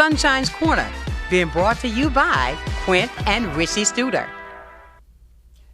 Sunshine's Corner, being brought to you by Quint and Richie Studer.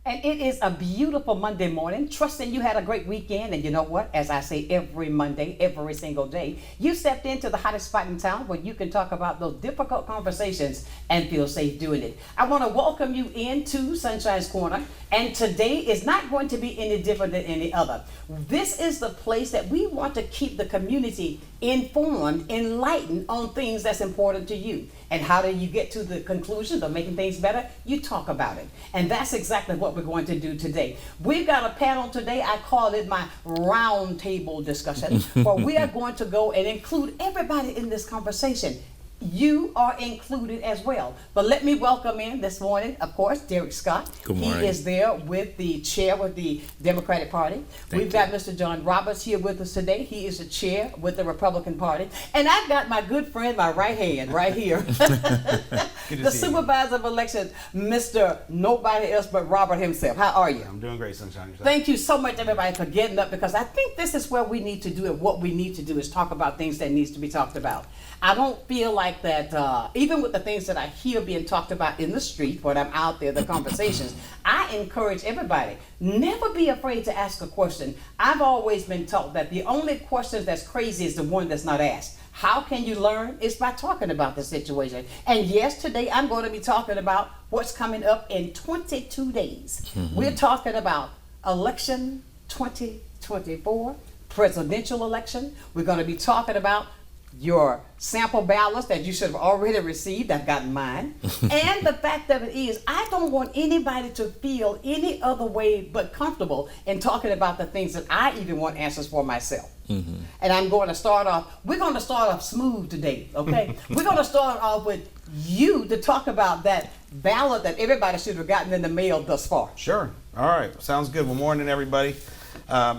And it is a beautiful Monday morning, trusting you had a great weekend. And you know what? As I say every Monday, every single day, you stepped into the hottest spot in town where you can talk about those difficult conversations and feel safe doing it. I want to welcome you into Sunshine's Corner. And today is not going to be any different than any other. This is the place that we want to keep the community informed, enlightened on things that's important to you. And how do you get to the conclusion of making things better? You talk about it. And that's exactly what we're going to do today. We've got a panel today. I call it my round table discussion, where we are going to go and include everybody in this conversation. You are included as well. But let me welcome in this morning, of course, Derek Scott. Good morning. He is there with the chair with the Democratic Party. We've got Mr. John Roberts here with us today. He is the chair with the Republican Party. And I've got my good friend, my right hand, right here. The Supervisor of Elections, Mr. Nobody else but Robert himself. How are you? I'm doing great, Sunshine. Thank you so much, everybody, for getting up, because I think this is where we need to do it. What we need to do is talk about things that needs to be talked about. I don't feel like that, even with the things that I hear being talked about in the street, when I'm out there, the conversations, I encourage everybody, never be afraid to ask a question. I've always been taught that the only question that's crazy is the one that's not asked. How can you learn? It's by talking about the situation. And yes, today I'm going to be talking about what's coming up in 22 days. We're talking about election 2024, presidential election. We're going to be talking about your sample ballots that you should have already received. I've gotten mine. And the fact of it is, I don't want anybody to feel any other way but comfortable in talking about the things that I even want answers for myself. And I'm going to start off, we're going to start off smooth today, okay? We're going to start off with you to talk about that ballot that everybody should have gotten in the mail thus far. Sure. All right. Sounds good. Well, morning, everybody.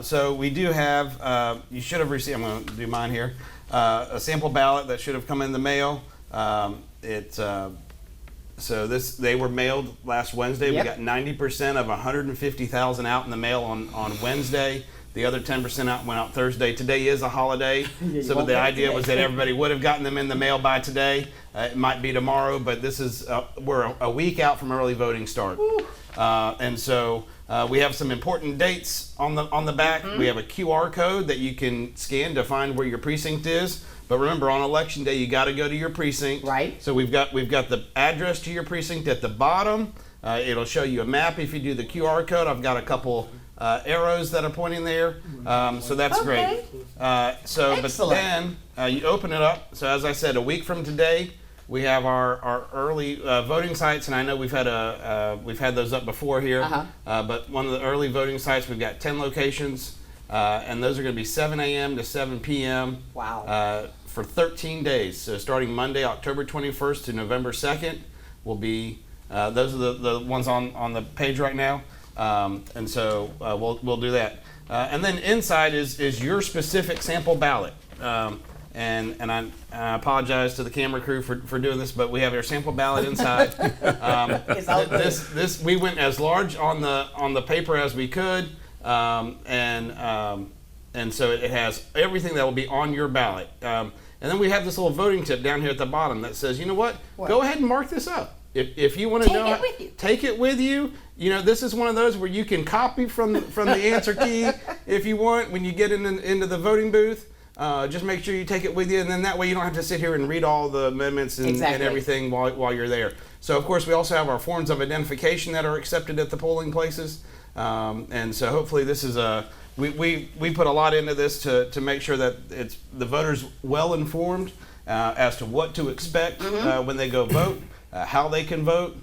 So we do have, you should have received, I'm going to do mine here, a sample ballot that should have come in the mail. They were mailed last Wednesday. Yep. We got 90% of 150,000 out in the mail on Wednesday. The other 10% went out Thursday. Today is a holiday, so the idea was that everybody would have gotten them in the mail by today. It might be tomorrow, but this is we're a week out from early voting start, and so we have some important dates on the back. We have a QR code that you can scan to find where your precinct is. But remember, on election day, you got to go to your precinct. Right. So we've got the address to your precinct at the bottom. It'll show you a map if you do the QR code. I've got a couple arrows that are pointing there, so that's great. But then you open it up. So as I said, a week from today, we have our early voting sites, and I know we've had those up before here. But one of the early voting sites, we've got 10 locations, and those are going to be 7 a.m. to 7 p.m. Wow. For 13 days. So starting Monday, October 21st to November 2nd, will be those are the ones on the page right now. And so we'll do that. And then inside is your specific sample ballot. And I apologize to the camera crew for doing this, but we have our sample ballot inside. This we went as large on the paper as we could, and so it has everything that will be on your ballot. And then we have this little voting tip down here at the bottom that says, you know what? Go ahead and mark this up. If you want to know, take it with you. You know, this is one of those where you can copy from the answer key if you want when you get into the voting booth. Just make sure you take it with you, and then that way you don't have to sit here and read all the amendments and everything while you're there. So, of course, we also have our forms of identification that are accepted at the polling places. And so hopefully this is we put a lot into this to make sure that it's the voters well informed as to what to expect when they go vote. How they can vote,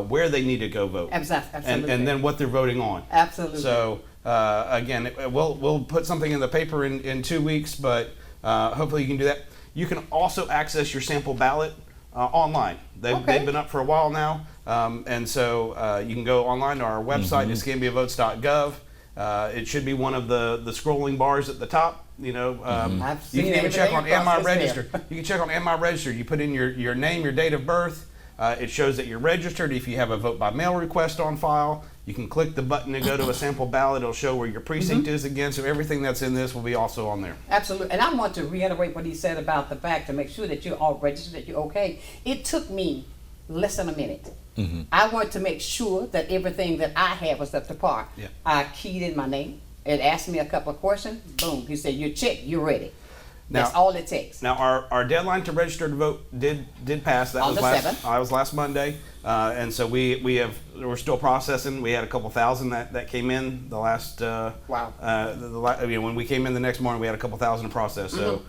where they need to go vote, Absolutely. and then what they're voting on. Absolutely. So again, we'll put something in the paper in 2 weeks, but hopefully you can do that. You can also access your sample ballot online. They've been up for a while now, and so you can go online to our website, escambiavotes.gov. It should be one of the scrolling bars at the top. You know, you can even check on Am I Registered. You can check on Am I Registered. You put in your name, your date of birth. It shows that you're registered. If you have a vote by mail request on file, You can click the button to go to a sample ballot. It'll show where your precinct is again. So everything that's in this will be also on there. Absolutely. And I want to reiterate what he said about the fact to make sure that you're all registered, that you're okay. It took me less than a minute. I wanted to make sure that everything that I had was up to par. Yeah. I keyed in my name. It asked me a couple of questions. Boom. He said, you're checked. You're ready. That's Now- all it takes. Now, our deadline to register to vote did pass. That On was the last. 7th. Was last Monday, and so we're still processing. We had a couple thousand that came in the last. Wow. When we came in the next morning, we had a couple thousand to process. So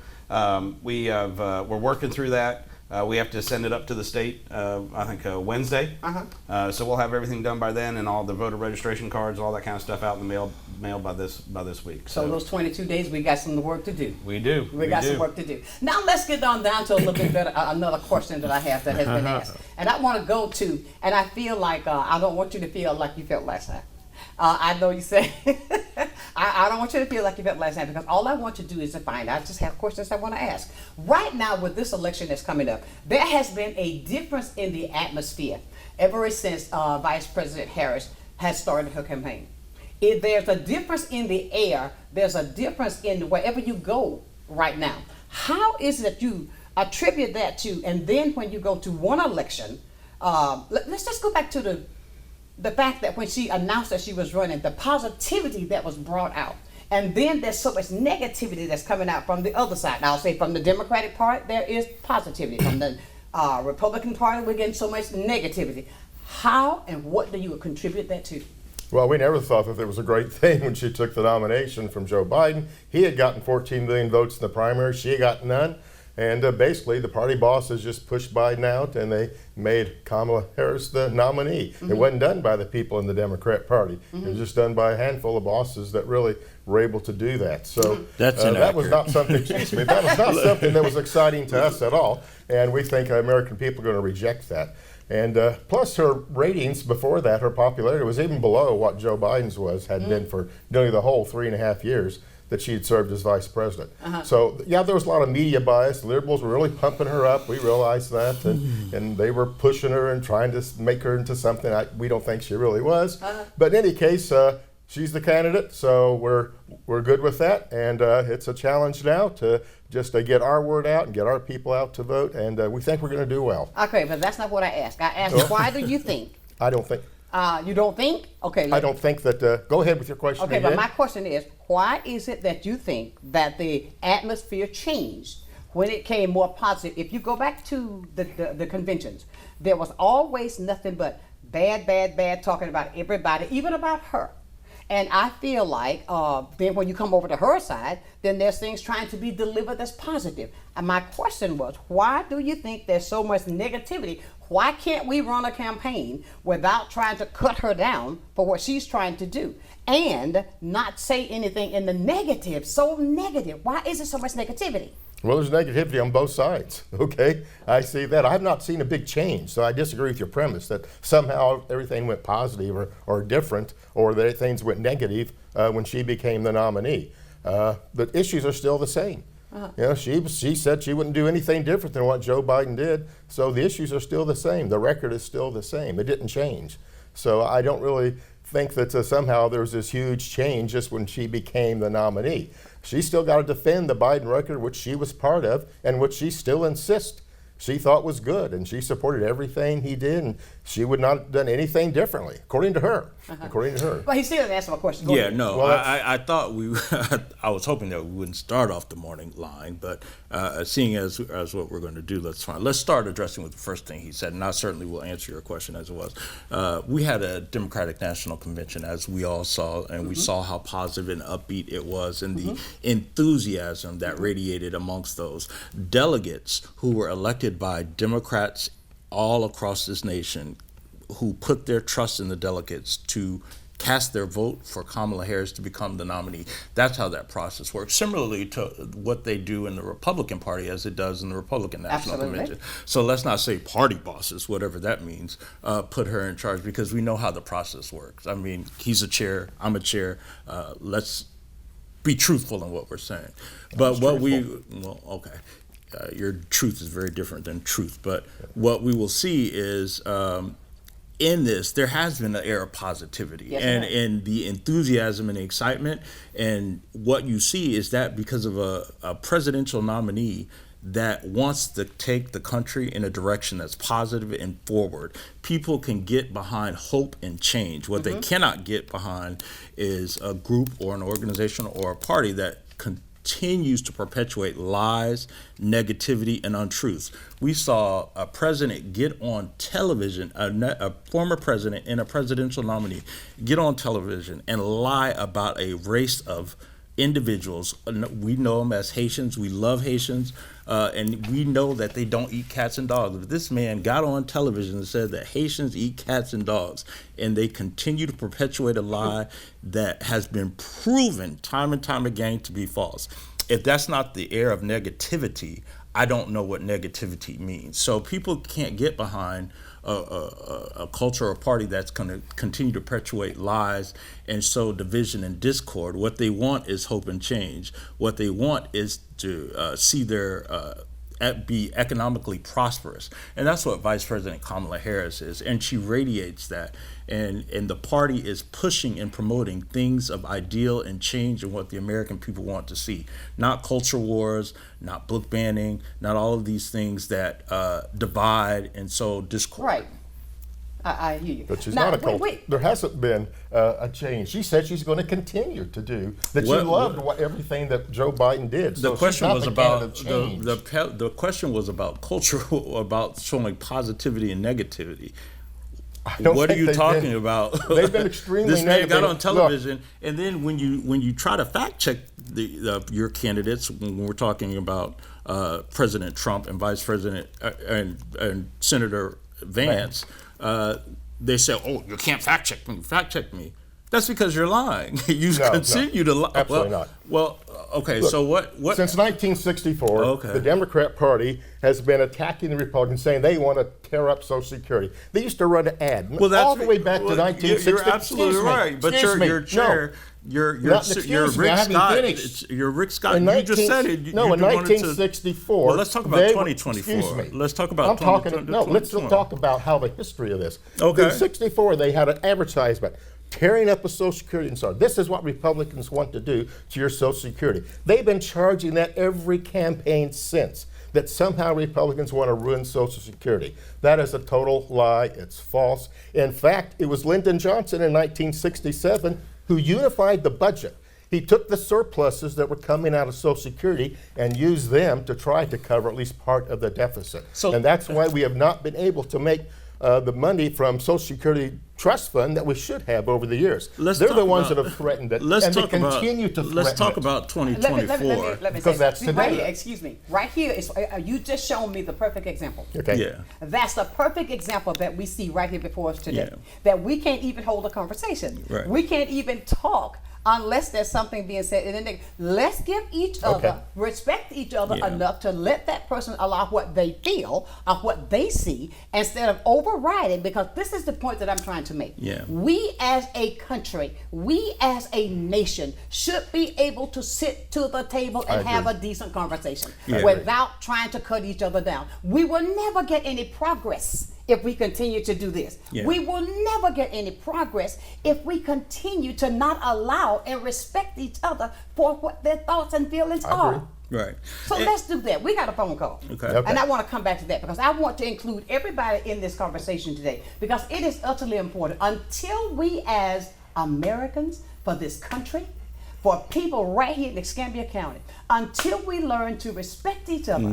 we're working through that. We have to send it up to the state. I think Wednesday. So we'll have everything done by then, and all the voter registration cards, all that kind of stuff out in the mail by this week. So those 22 days, we got some work to do. we do. We got some work to do. Now let's get on down to a little bit better, another question that I have that has been asked. And I want to go to, and I feel like, I don't want you to feel like you felt last time. I know you say, I don't want you to feel like you felt last time, because all I want to do is to find out, just have questions I want to ask. Right now with this election that's coming up, there has been a difference in the atmosphere ever since Vice President Harris has started her campaign. There's a difference in the air. There's a difference in wherever you go right now. How is it that you attribute that to, and then when you go to one election, let's just go back to the fact that when she announced that she was running, the positivity that was brought out. And then there's so much negativity that's coming out from the other side. Now, I'll say from the Democratic part, there is positivity. From the Republican Party, we're getting so much negativity. How and what do you contribute that to? Well, we never thought that it was a great thing when she took the nomination from Joe Biden. He had gotten 14 million votes in the primary. She got none. And basically, the party bosses just pushed Biden out, and they made Kamala Harris the nominee. It wasn't done by the people in the Democrat Party. It was just done by a handful of bosses that really were able to do that. So That's that was inaccurate. not something. Excuse me. That was not something that was exciting to us at all. And we think American people are going to reject that. And plus, her ratings before that, her popularity was even below what Joe Biden's had been for nearly the whole 3.5 years that she had served as vice president. So, yeah, there was a lot of media bias. The liberals were really pumping her up. We realized that. And they were pushing her and trying to make her into something we don't think she really was. But in any case, she's the candidate, so we're good with that. And it's a challenge now to just get our word out and get our people out to vote. And we think we're going to do well. Okay, but that's not what I asked. I asked, why do you think? I don't think. You don't think? Okay. I don't think that. Go ahead with your question. Okay, again. but my question is, why is it that you think that the atmosphere changed when it came more positive? If you go back to the conventions, there was always nothing but bad talking about everybody, even about her. And I feel like then when you come over to her side, then there's things trying to be delivered that's positive. And my question was, why do you think there's so much negativity? Why can't we run a campaign without trying to cut her down for what she's trying to do and not say anything in the negative? So negative. Why is there so much negativity? Well, there's negativity on both sides, okay? I see that. I have not seen a big change, so I disagree with your premise that somehow everything went positive or different, or that things went negative when she became the nominee. The issues are still the same. You know, she said she wouldn't do anything different than what Joe Biden did, so the issues are still the same. The record is still the same. It didn't change. So I don't really think that somehow there was this huge change just when she became the nominee. She's still got to defend the Biden record, which she was part of, and which she still insists she thought was good, and she supported everything he did, and she would not have done anything differently, according to her. According to her. Well, he still didn't answer my question. Go Yeah, ahead. no, Well, I thought I was hoping that we wouldn't start off the morning line, but seeing as what we're going to do, let's start addressing with the first thing he said, and I certainly will answer your question as it was. We had a Democratic National Convention, as we all saw, and we saw how positive and upbeat it was, and the enthusiasm that radiated amongst those delegates who were elected by Democrats all across this nation, who put their trust in the delegates to cast their vote for Kamala Harris to become the nominee. That's how that process works. Similarly to what they do in the Republican Party as it does in the Republican National Absolutely. Convention. So let's not say party bosses, whatever that means, put her in charge, because we know how the process works. I mean, he's a chair, I'm a chair. Let's be truthful in what we're saying. But your truth is very different than truth. But what we will see is in this, there has been an air of positivity Yes, and it has. the enthusiasm and the excitement. And what you see is that because of a presidential nominee that wants to take the country in a direction that's positive and forward, people can get behind hope and change. What they cannot get behind is a group or an organization or a party that continues to perpetuate lies, negativity, and untruths. We saw a president get on television, a former president and a presidential nominee get on television and lie about a race of individuals. We know them as Haitians. We love Haitians, and we know that they don't eat cats and dogs. But this man got on television and said that Haitians eat cats and dogs, and they continue to perpetuate a lie that has been proven time and time again to be false. If that's not the air of negativity, I don't know what negativity means. So people can't get behind a culture or party that's going to continue to perpetuate lies and sow division and discord. What they want is hope and change. What they want is to see their be economically prosperous. And that's what Vice President Kamala Harris is. And she radiates that. And the party is pushing and promoting things of ideal and change and what the American people want to see. Not culture wars, not book banning, not all of these things that divide and sow discord. Right. I hear you. But she's Now, not a cult. wait. There hasn't been a change. She said she's going to continue to do that. She loved everything that Joe Biden did. So The question was the about candidate of change. the question was about culture, about showing positivity and negativity. I don't What are think you they've talking been- about? They've been extremely This man got negative. on television, and then when you try to fact check your candidates, when we're talking about President Trump and Vice President and Senator Vance, they say, "Oh, you can't fact check me. Fact check me." That's because you're lying. You No, continue to lie. absolutely not. Well, okay. Look, so what? Since 1964, Okay. the Democrat Party has been attacking the Republicans, saying they want to tear up Social Security. They used to run an ad all the way back to 1960. You're absolutely right. But your chair, you're Rick Scott. You're Rick Scott. You just said it. No, in 1964. Well, let's talk about 2024. Excuse me. Let's talk about I'm talking. 2024. No, let's talk about how the history of this. Okay. In 64, they had an advertisement tearing up the Social Security and so on. This is what Republicans want to do to your Social Security. They've been charging that every campaign since, that somehow Republicans want to ruin Social Security. That is a total lie. It's false. In fact, it was Lyndon Johnson in 1967 who unified the budget. He took the surpluses that were coming out of Social Security and used them to try to cover at least part of the deficit. And that's why we have not been able to make the money from Social Security Trust Fund that we should have over the years. They're the ones that have threatened it, and they continue to threaten Let's talk it. about 2024. Let me Because say that's something. Right today. here, excuse me. Right here is you just shown me the perfect example. Okay. Yeah. That's the perfect example that we see right here before us today. Yeah. That we can't even hold a conversation. Right. We can't even talk unless there's something being said. And then let's give each other, respect each other Yeah. enough to let that person allow what they feel or what they see instead of overriding, because this is the point that I'm trying to make. Yeah. We as a country, we as a nation should be able to sit to the table and I have agree. a decent conversation Yeah. without trying to cut each other down. We will never get any progress if we continue to do this. Yeah. We will never get any progress if we continue to not allow and respect each other for what their thoughts and feelings I agree. are. Right. So let's do that. We got a phone call. Okay. Okay. And I want to come back to that because I want to include everybody in this conversation today because it is utterly important. Until we as Americans for this country, for people right here in Escambia County, until we learn to respect each other,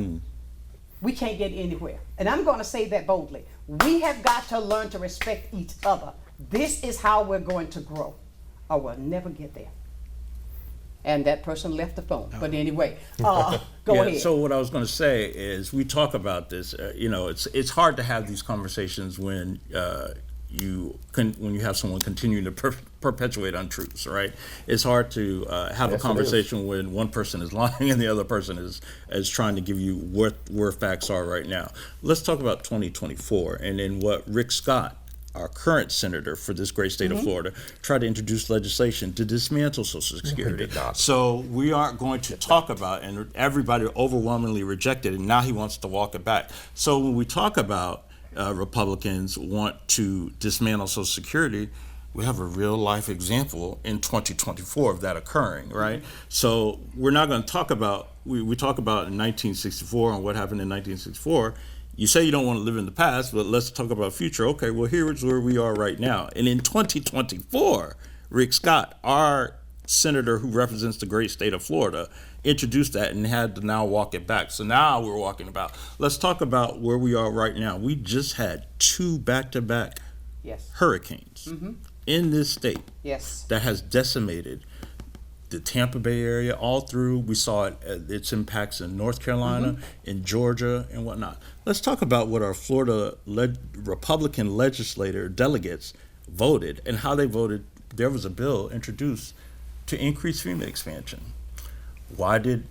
we can't get anywhere. And I'm going to say that boldly. We have got to learn to respect each other. This is how we're going to grow, or we'll never get there. And that person left the phone. But anyway, go ahead. So what I was going to say is, we talk about this. It's hard to have these conversations when you have someone continuing to perpetuate untruths, right? It's hard to have Yes, a conversation when one person is lying and the other person is trying to give you where facts are right now. Let's talk about 2024 and then what Rick Scott, our current senator for this great state of Florida, tried to introduce legislation to dismantle Social Security. did not. So we aren't going to talk about, and everybody overwhelmingly rejected it, and now he wants to walk it back. So when we talk about Republicans want to dismantle Social Security, we have a real life example in 2024 of that occurring, right? So we're not going to talk about, we talk about in 1964 and what happened in 1964. You say you don't want to live in the past, but let's talk about future. Okay, well, here's where we are right now. And in 2024, Rick Scott, our senator who represents the great state of Florida, introduced that and had to now walk it back. So now we're walking about, let's talk about where we are right now. We just had 2 back-to-back hurricanes in this state that has decimated the Tampa Bay area all through. We saw its impacts in North Carolina, in Georgia, and whatnot. Let's talk about what our Florida Republican legislator delegates voted and how they voted. There was a bill introduced to increase FEMA expansion. Why did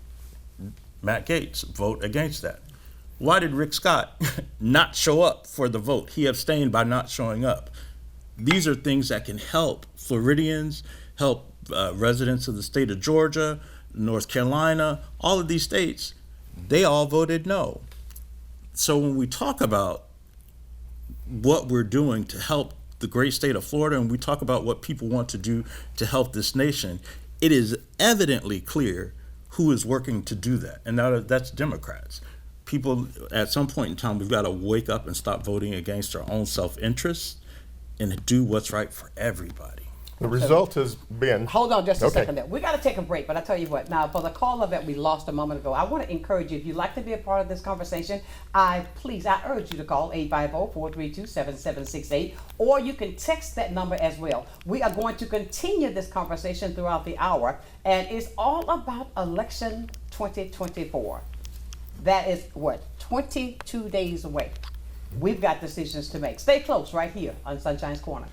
Matt Gaetz vote against that? Why did Rick Scott not show up for the vote? He abstained by not showing up. These are things that can help Floridians, help residents of the state of Georgia, North Carolina, all of these states. They all voted no. So when we talk about what we're doing to help the great state of Florida, and we talk about what people want to do to help this nation, it is evidently clear who is working to do that, and that's Democrats. People, at some point in time, we've got to wake up and stop voting against our own self-interest and do what's right for everybody. The result has been... Hold on just a second there. We got to take a break, but I tell you what, now for the caller that we lost a moment ago, I want to encourage you, if you'd like to be a part of this conversation, I urge you to call 850-432-7768, or you can text that number as well. We are going to continue this conversation throughout the hour, and it's all about election 2024. That is, 22 days away. We've got decisions to make. Stay close right here on Sunshine's Corner.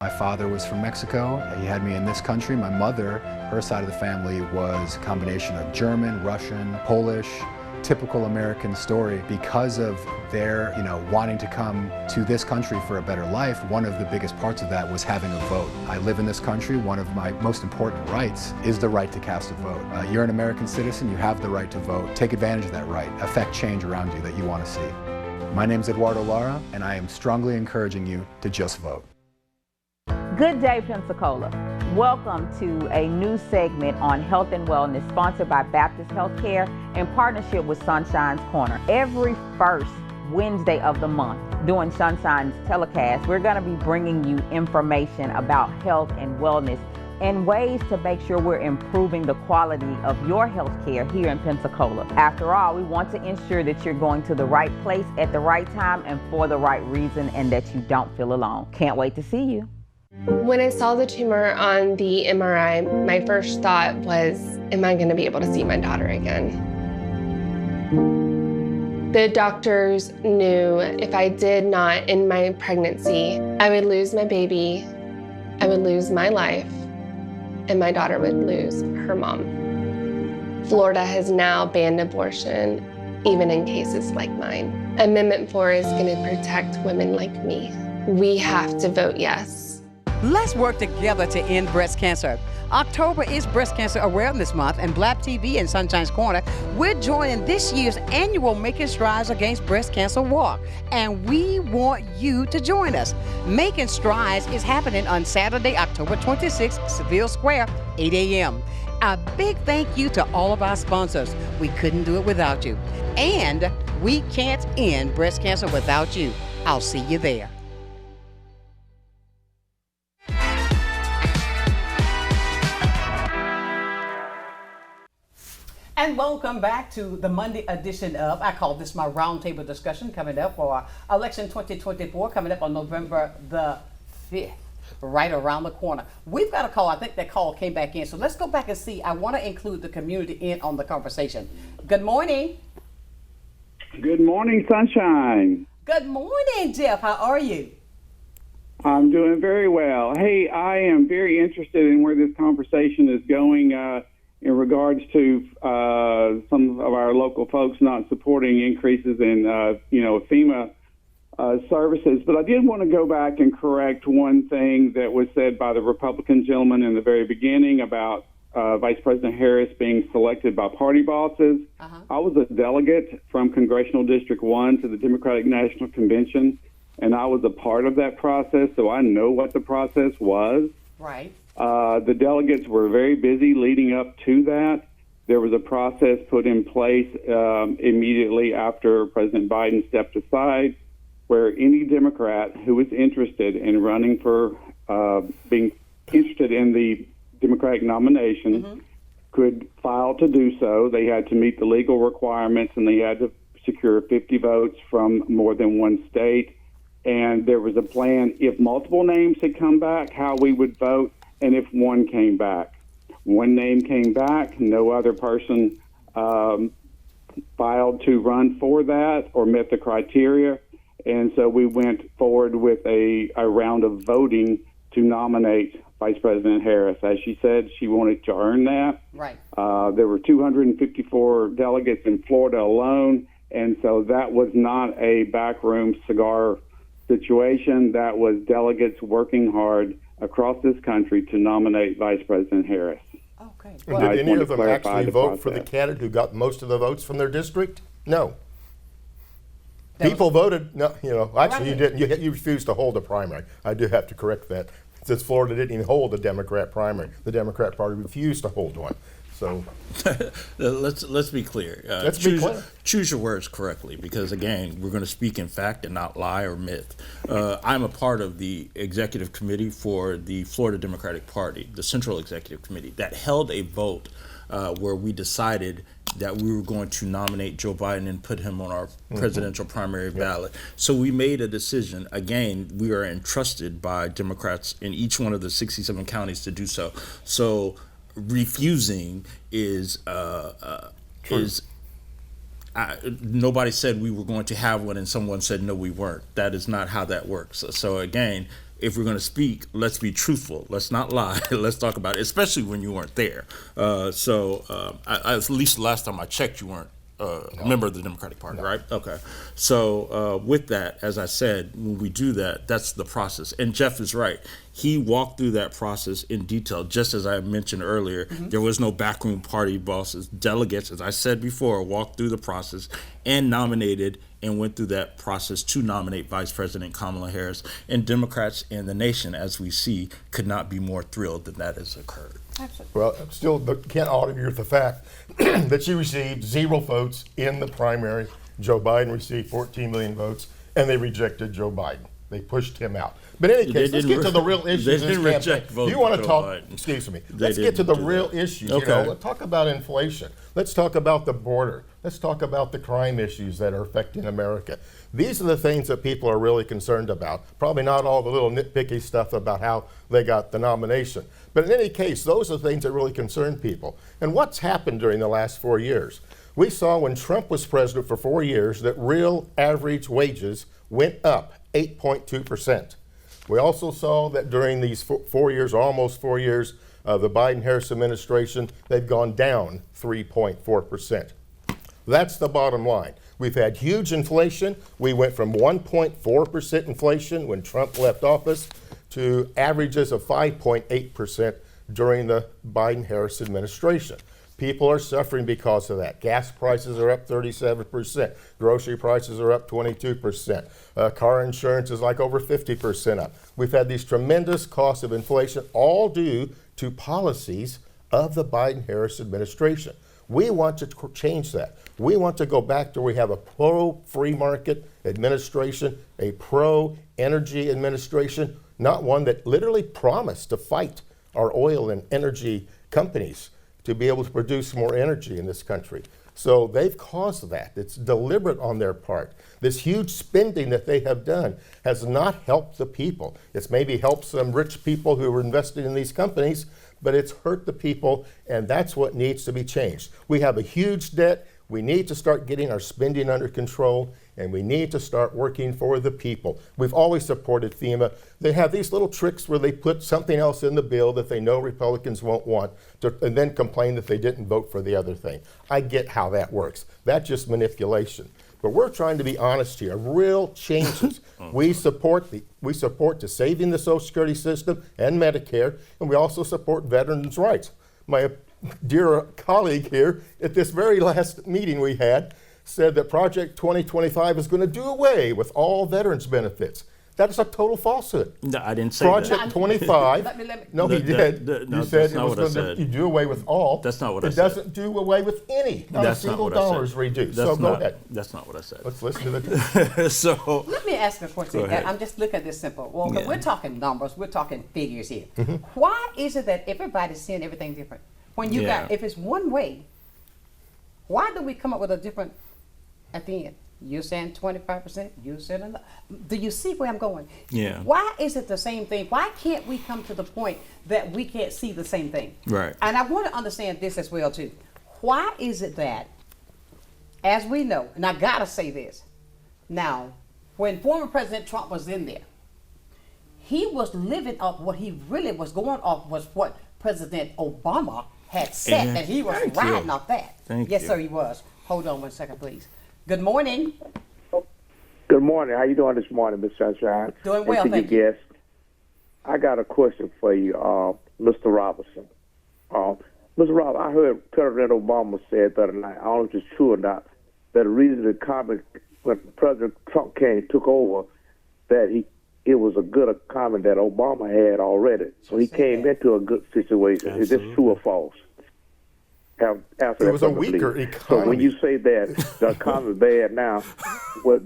My father was from Mexico. He had me in this country. My mother, her side of the family was a combination of German, Russian, Polish, typical American story. Because of their, wanting to come to this country for a better life, one of the biggest parts of that was having a vote. I live in this country. One of my most important rights is the right to cast a vote. You're an American citizen. You have the right to vote. Take advantage of that right. Affect change around you that you want to see. My name's Eduardo Lara, and I am strongly encouraging you to just vote. Good day, Pensacola. Welcome to a new segment on health and wellness sponsored by Baptist Healthcare in partnership with Sonshine's Corner. Every first Wednesday of the month during Sonshine's telecast, we're going to be bringing you information about health and wellness and ways to make sure we're improving the quality of your health care here in Pensacola. After all, we want to ensure that you're going to the right place at the right time and for the right reason, and that you don't feel alone. Can't wait to see you. When I saw the tumor on the MRI, my first thought was, am I going to be able to see my daughter again? The doctors knew if I did not end my pregnancy, I would lose my baby, I would lose my life, and my daughter would lose her mom. Florida has now banned abortion, even in cases like mine. Amendment 4 is going to protect women like me. We have to vote yes. Let's work together to end breast cancer. October is Breast Cancer Awareness Month, and Black TV and Sunshine's Corner, we're joining this year's annual Making Strides Against Breast Cancer Walk, and we want you to join us. Making Strides is happening on Saturday, October 26th, Seville Square, 8 a.m. A big thank you to all of our sponsors. We couldn't do it without you. And we can't end breast cancer without you. I'll see you there. And welcome back to the Monday edition of, I call this my roundtable discussion, coming up for election 2024, coming up on November the 5th, right around the corner. We've got a call. I think that call came back in. So let's go back and see. I want to include the community in on the conversation. Good morning. Good morning, Sunshine. Good morning, Jeff. How are you? I'm doing very well. Hey, I am very interested in where this conversation is going in regards to some of our local folks not supporting increases in, FEMA services. But I did want to go back and correct one thing that was said by the Republican gentleman in the very beginning about Vice President Harris being selected by party bosses. I was a delegate from Congressional District 1 to the Democratic National Convention, and I was a part of that process, so I know what the process was. Right. The delegates were very busy leading up to that. There was a process put in place immediately after President Biden stepped aside, where any Democrat who was interested in running for being interested in the Democratic nomination could file to do so. They had to meet the legal requirements, and they had to secure 50 votes from more than one state. And there was a plan, if multiple names had come back, how we would vote, and if one came back. One name came back, no other person filed to run for that or met the criteria. And so we went forward with a round of voting to nominate Vice President Harris. As she said, she wanted to earn that. Right. There were 254 delegates in Florida alone, and so that was not a backroom cigar situation. That was delegates working hard across this country to nominate Vice President Harris. Okay. And I did just any want of to them clarify actually the vote for the process. candidate who got most of the votes from their district? No. That People voted, no, actually you Right. didn't. You refused to hold a primary. I do have to correct that. Since Florida didn't even hold a Democrat primary, the Democrat Party refused to hold one. So Let's be clear. Let's be clear. Choose your words correctly, because again, we're going to speak in fact and not lie or myth. I'm a part of the executive committee for the Florida Democratic Party, the Central Executive Committee, that held a vote where we decided that we were going to nominate Joe Biden and put him on our presidential primary ballot. So we made a decision. Again, we are entrusted by Democrats in each one of the 67 counties to do so. So refusing is nobody said we were going to have one and someone said no, we weren't. That is not how that works. So again, if we're going to speak, let's be truthful. Let's not lie. Let's talk about it, especially when you weren't there. At least the last time I checked, you weren't a member of the Democratic Party, right? Okay. So with that, as I said, when we do that, that's the process. And Jeff is right. He walked through that process in detail. Just as I mentioned earlier, there was no backroom party bosses. Delegates, as I said before, walked through the process and nominated and went through that process to nominate Vice President Kamala Harris. And Democrats in the nation, as we see, could not be more thrilled that that has occurred. Absolutely. Well, still can't argue the fact that she received 0 votes in the primary. Joe Biden received 14 million votes, and they rejected Joe Biden. They pushed him out. But in any case, let's get to the real issues. They in this didn't campaign. reject voting You want for to Joe talk? Biden. Excuse me. They Let's get to the didn't do real that. issues. Okay. Let's talk about inflation. Let's talk about the border. Let's talk about the crime issues that are affecting America. These are the things that people are really concerned about. Probably not all the little nitpicky stuff about how they got the nomination. But in any case, those are the things that really concern people. And what's happened during the last 4 years? We saw when Trump was president for 4 years that real average wages went up 8.2%. We also saw that during these 4 years, almost 4 years, the Biden-Harris administration, they've gone down 3.4%. That's the bottom line. We've had huge inflation. We went from 1.4% inflation when Trump left office to averages of 5.8% during the Biden-Harris administration. People are suffering because of that. Gas prices are up 37%. Grocery prices are up 22%. Car insurance is like over 50% up. We've had these tremendous costs of inflation, all due to policies of the Biden-Harris administration. We want to change that. We want to go back to where we have a pro-free market administration, a pro-energy administration, not one that literally promised to fight our oil and energy companies to be able to produce more energy in this country. So they've caused that. It's deliberate on their part. This huge spending that they have done has not helped the people. It's maybe helped some rich people who are invested in these companies, but it's hurt the people, and that's what needs to be changed. We have a huge debt. We need to start getting our spending under control, and we need to start working for the people. We've always supported FEMA. They have these little tricks where they put something else in the bill that they know Republicans won't want, and then complain that they didn't vote for the other thing. I get how that works. That's just manipulation. But we're trying to be honest here. Real changes. We support the saving the Social Security system and Medicare, and we also support veterans' rights. My dear colleague here at this very last meeting we had said that Project 2025 is going to do away with all veterans benefits. That is a total falsehood. No, I didn't say Project that. 25. Let me- No, he did. No, You said that's it not was what I going said. to do away with all. That's not what I It said. doesn't do away with any. Not That's a not single what I said. dollar is reduced. That's So go not- ahead. That's not what I said. Let's listen to the. So, Let me ask a question. Go ahead. I'm just looking at this simple. Well, 'cause Yeah. we're talking numbers, we're talking figures here. Mm-hmm. Why is it that everybody's seeing everything different? When you Yeah. got, if it's one way, why do we come up with a different at the end? You're saying 25%, you're saying another. Do you see where I'm going? Yeah. Why is it the same thing? Why can't we come to the point that we can't see the same thing? Right. And I want to understand this as well too. Why is it that, as we know, and I gotta say this, now, when former President Trump was in there, he was living off what he really was going off was what President Obama had said, Mhm. and he was Thank riding you. off that. Thank yes, you. sir, he was. Hold on 1 second, please. Good morning. Good morning. How you doing this morning, Miss Sonshine? Doing well, And to thank your guest, I got a question for you, Mr. Robinson. Mr. Robinson, I heard President Obama said the other night, I don't know if it's true or not, that the reason the economy, when President Trump took over, that it was a good economy that Obama had already. So he came into a good situation. Is this true or false? After It that, was a please. weaker So when economy. you say that the economy is bad now, well,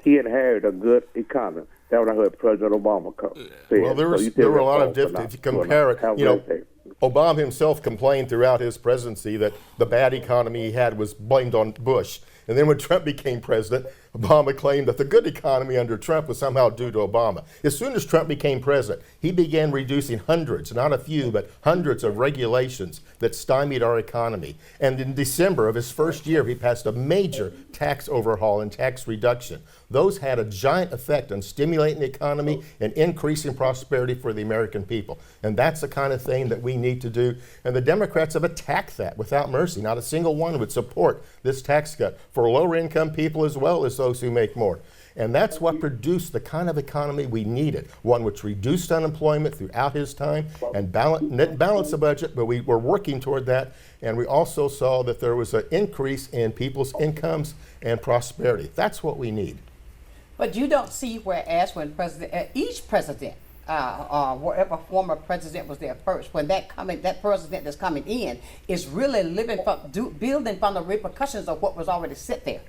he inherited a good economy. That's what I heard President Obama say. Well, there were a lot of different. If you compare it, you know, Obama himself complained throughout his presidency that the bad economy he had was blamed on Bush. And then when Trump became president, Obama claimed that the good economy under Trump was somehow due to Obama. As soon as Trump became president, he began reducing hundreds, not a few, but hundreds of regulations that stymied our economy. And in December of his first year, he passed a major tax overhaul and tax reduction. Those had a giant effect on stimulating the economy and increasing prosperity for the American people. And that's the kind of thing that we need to do. And the Democrats have attacked that without mercy. Not a single one would support this tax cut for lower income people as well as those who make more. And that's what produced the kind of economy we needed, one which reduced unemployment throughout his time and balance the budget, but we were working toward that. And we also saw that there was an increase in people's incomes and prosperity. That's what we need. But you don't see whereas when each president, whatever former president was there first, when that president that's coming in is really building from the repercussions of what was already set there.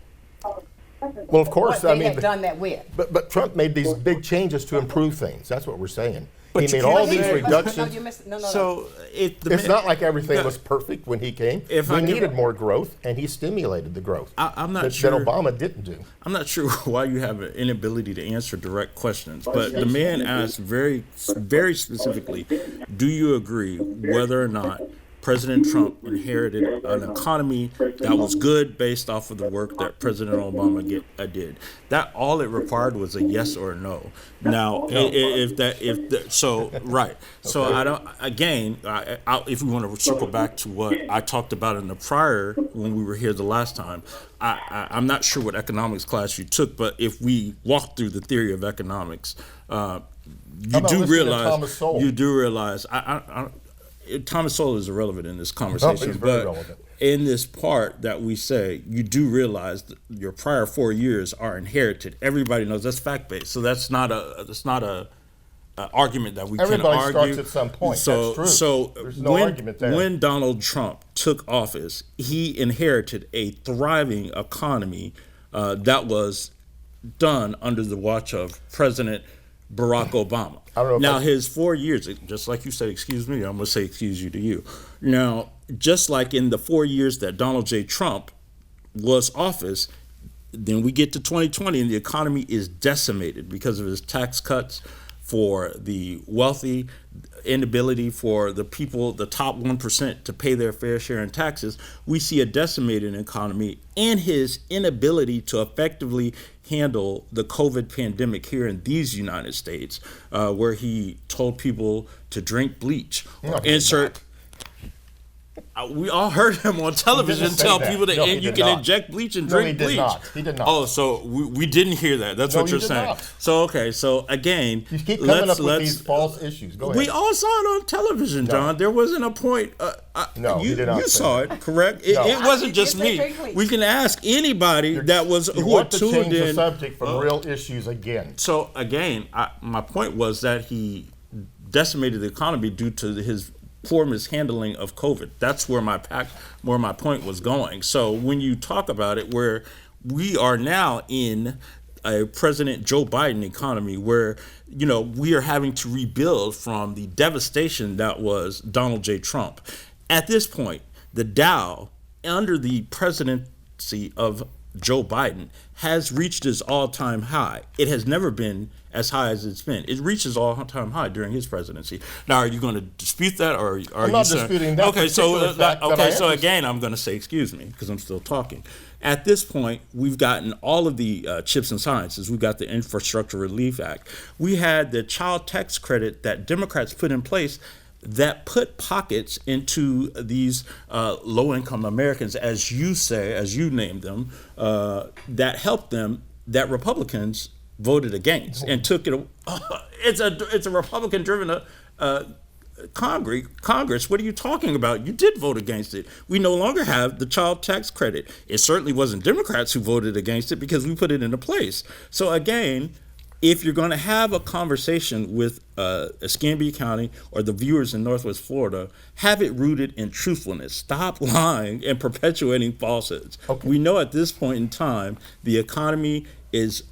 Well, of course, What they had done that with. But Trump made these big changes to improve things. That's what we're saying. But He you made can't all say- these No, reductions. you missed, no. so It's not like everything was perfect when he came. If We I can- needed more growth, and he stimulated the growth. I'm not that sure. Obama didn't do. I'm not sure why you have an inability to answer direct questions, but the man asked very, very specifically, do you agree whether or not President Trump inherited an economy that was good based off of the work that President Obama did? That all it required was a yes or a no. Now, so I don't. Again, if we want to circle back to what I talked about in the prior when we were here the last time, I'm not sure what economics class you took, but if we walk through the theory of economics, you about do listening to realize Thomas Sowell? you do realize Thomas Sowell is irrelevant in this conversation, he's very but relevant. in this part that we say, you do realize that your prior 4 years are inherited. Everybody knows that's fact based, so that's not a argument that we can Everybody argue. starts at some point. So, That's true. so There's no when, argument there. when Donald Trump took office, he inherited a thriving economy that was done under the watch of President Barack Obama. I don't know if Now, his 4 years, just like you said, excuse me, I'm going to say excuse you to you. Now, just like in the 4 years that Donald J. Trump was office, then we get to 2020 and the economy is decimated because of his tax cuts for the wealthy, inability for the people, the top 1% to pay their fair share in taxes. We see a decimated economy and his inability to effectively handle the COVID pandemic here in these United States, where he told people to drink bleach or insert. We all heard him on television say tell that. people that No, he you did can not. inject bleach and No, drink he did bleach. not. He did not. Oh, so we didn't hear that. That's No, what you you're did saying. not. So okay, so again, You keep coming up with these false issues. Go ahead. We all saw it on television, John. There wasn't a point. No, you he did not You say saw that. it, correct? No. It wasn't just You did say me. drink bleach. We can ask anybody that was You who want had to tuned change the in. subject from real issues again. So again, my point was that he decimated the economy due to his poor mishandling of COVID. That's where my point was going. So when you talk about it, where we are now in a President Joe Biden economy, where we are having to rebuild from the devastation that was Donald J. Trump. At this point, the Dow under the presidency of Joe Biden has reached its all-time high. It has never been as high as it's been. It reaches all-time high during his presidency. Now, are you going to dispute that, or are I'm you not saying, disputing that okay? So, particular fact that I so am again, I'm going to say, excuse me, because I'm still talking. At this point, we've gotten all of the chips and sciences. We've got the Infrastructure Relief Act. We had the child tax credit that Democrats put in place that put pockets into these low-income Americans, as you say, as you named them, that helped them, that Republicans voted against and took it. It's a Republican-driven Congress. What are you talking about? You did vote against it. We no longer have the child tax credit. It certainly wasn't Democrats who voted against it because we put it into place. So again, if you're going to have a conversation with Escambia County or the viewers in Northwest Florida, have it rooted in truthfulness. Stop lying and perpetuating falsehoods. Okay. We know at this point in time, the economy is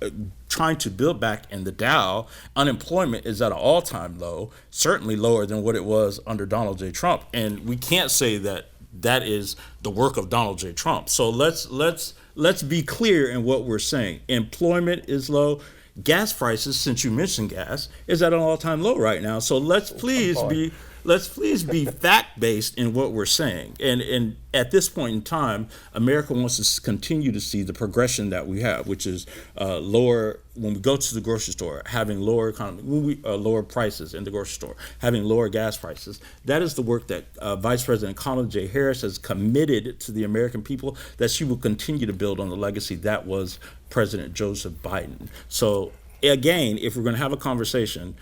trying to build back in the Dow. Unemployment is at an all-time low, certainly lower than what it was under Donald J. Trump. And we can't say that that is the work of Donald J. Trump. So let's be clear in what we're saying. Employment is low. Gas prices, since you mentioned gas, is at an all-time low right now. So let's please be fact-based in what we're saying. And at this point in time, America wants to continue to see the progression that we have, which is lower, when we go to the grocery store, having lower lower prices in the grocery store, having lower gas prices. That is the work that Vice President Kamala J. Harris has committed to the American people, that she will continue to build on the legacy that was President Joseph Biden. So again, if we're going to have a conversation,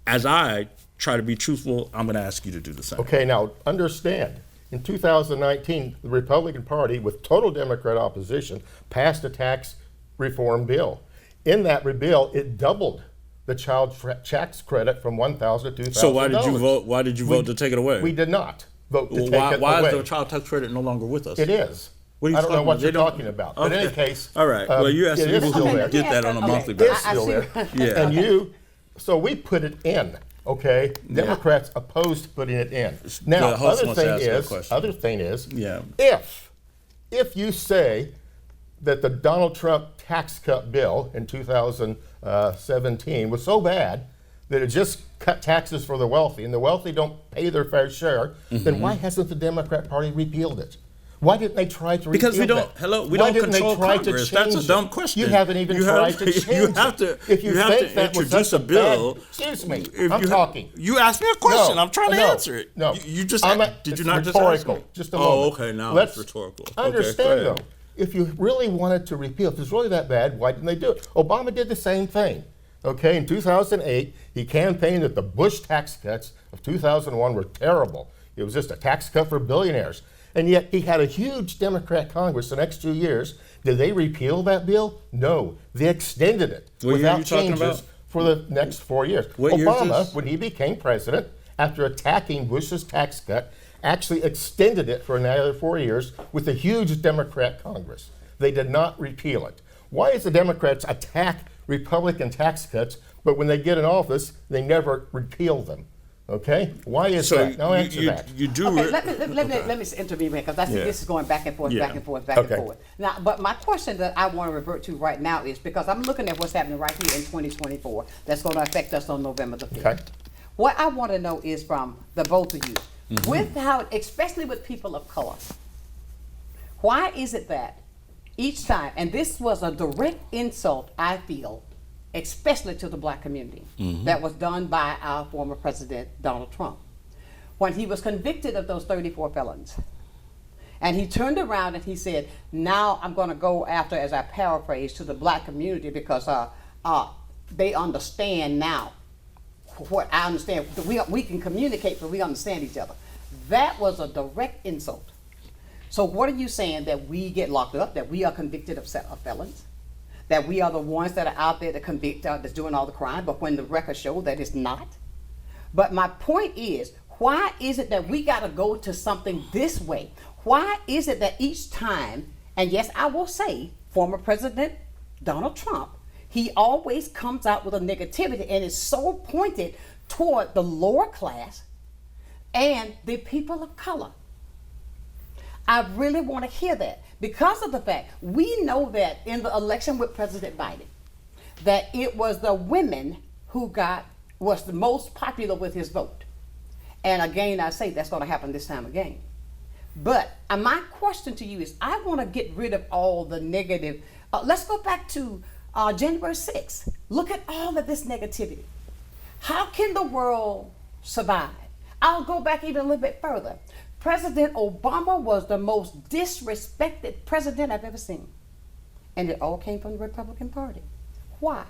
as I try to be truthful, I'm going to ask you to do the same. Okay, now understand, in 2019, the Republican Party, with total Democrat opposition, passed a tax reform bill. In that bill, it doubled the child tax credit from $1,000 to $2,000. So why did you vote? Why did you vote to take it away? We did not vote to take it away. Why is the child tax credit no longer with us? It is. What are you I don't know what about? you're talking about. But in any case, all right. Well, you asked people who there. get that on a monthly It's basis. still there. Yeah. And so we put it in. Okay, Democrats opposed putting it in. Now, The host wants to ask a question. other thing is, Yeah. if you say that the Donald Trump tax cut bill in 2017 was so bad that it just cut taxes for the wealthy, and the wealthy don't pay their fair share, then why hasn't the Democrat Party repealed it? Why didn't they try to repeal Because we don't. that? Hello, we Why don't didn't they control try to Congress. That's a change dumb it? question. You haven't even tried to change You have to. it. If you have think to that was introduce such a bill. Excuse me, If I'm talking. You asked me a question. No, I'm trying to no, answer it. No, You just did it's you not rhetorical. just ask me? Just a moment. Oh, okay. Now it's rhetorical. Understand okay, though, if you really wanted to repeal, if it's really that bad, why didn't they do it? Obama did the same thing. Okay, in 2008, he campaigned that the Bush tax cuts of 2001 were terrible. It was just a tax cut for billionaires. And yet he had a huge Democrat Congress the next 2 years. Did they repeal that bill? No, they extended it What year are you without talking changes about? for the next 4 years. What year is Obama, this? when he became president, after attacking Bush's tax cut, actually extended it for another 4 years with a huge Democrat Congress. They did not repeal it. Why is the Democrats attack Republican tax cuts, but when they get in office, they never repeal them? Okay, why is that? Now answer that. You do. Okay, let me intervene because I see this is going back and forth, back and forth, back and forth. Now, but my question that I want to revert to right now is because I'm looking at what's happening right here in 2024 that's going to affect us on November the 5th. Okay. What I want to know is from the both of you, with how, especially with people of color, why is it that each time, and this was a direct insult, I feel, especially to the black community, that was done by our former president, Donald Trump. when he was convicted of those 34 felons. And he turned around and he said, now I'm going to go after, as I paraphrase, to the black community because they understand now what I understand. We can communicate, but we understand each other. That was a direct insult. So what are you saying, that we get locked up, that we are convicted of felons, that we are the ones that are out there to convict, that's doing all the crime, but when the records show that it's not? But my point is, why is it that we got to go to something this way? Why is it that each time, and yes, I will say, former President Donald Trump, he always comes out with a negativity and is so pointed toward the lower class and the people of color? I really want to hear that, because of the fact we know that in the election with President Biden, that it was the women who was the most popular with his vote. And again, I say that's going to happen this time again. But my question to you is, I want to get rid of all the negative. Let's go back to January 6th. Look at all of this negativity. How can the world survive? I'll go back even a little bit further. President Obama was the most disrespected president I've ever seen. And it all came from the Republican Party. Why?